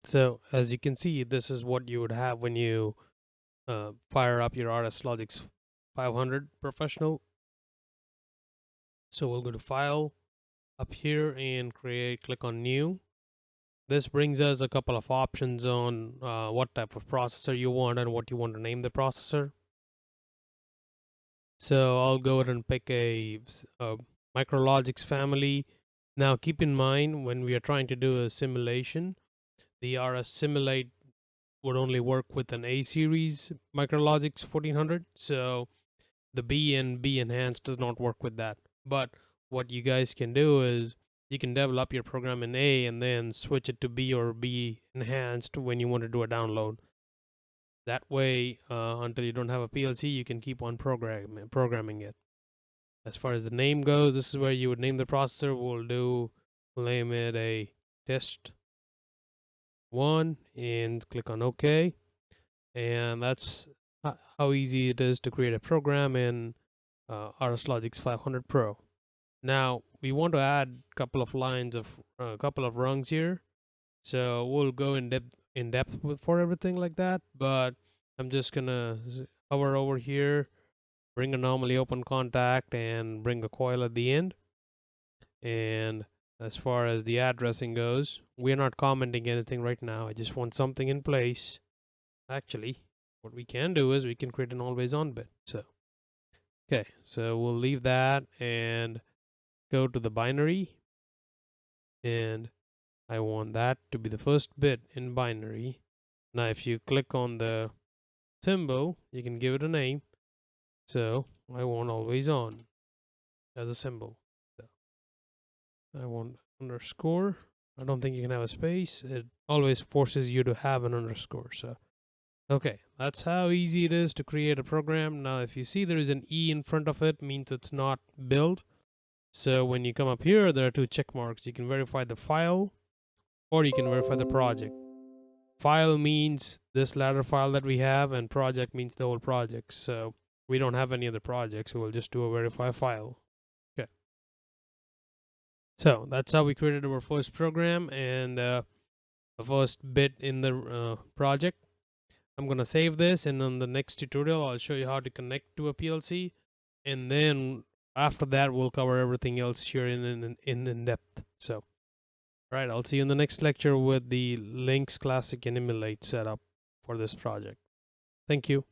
So as you can see, this is what you would have when you fire up your RS Logix 500 Professional. So we'll go to File up here and click on New. This brings us a couple of options on what type of processor you want and what you want to name the processor. So I'll go ahead and pick a MicroLogix family. Now keep in mind, when we are trying to do a simulation, the RS Simulate would only work with an A series MicroLogix 1400. So the B and B Enhanced does not work with that. But what you guys can do is you can develop your program in A and then switch it to B or B Enhanced when you want to do a download. That way, until you don't have a PLC, you can keep on programming it. As far as the name goes, this is where you would name the processor. We'll name it a test 1 and click on OK. And that's how easy it is to create a program in RS Logix 500 Pro. Now we want to add a couple of lines of a couple of rungs here, so we'll go in depth for everything like that. But I'm just gonna hover over here, bring a normally open contact, and bring a coil at the end. And as far as the addressing goes, we're not commenting anything right now. I just want something in place. Actually, what we can do is we can create an always on bit. So okay, so we'll leave that and go to the binary, and I want that to be the first bit in binary. Now if you click on the symbol, you can give it a name. So I want always on as a symbol. So I want underscore. I don't think you can have a space. It always forces you to have an underscore. So okay, that's how easy it is to create a program. Now if you see there is an E in front of it, means it's not built. So when you come up here, there are two check marks. You can verify the file or you can verify the project. File means this ladder file that we have, and project means the whole project. So we don't have any other projects, so we'll just do a verify file. Okay. So that's how we created our first program and the first bit in the project. I'm going to save this, and on the next tutorial, I'll show you how to connect to a PLC. And then after that, we'll cover everything else here in depth. So, all right, I'll see you in the next lecture with the Lynx Classic and Emulate setup for this project. Thank you.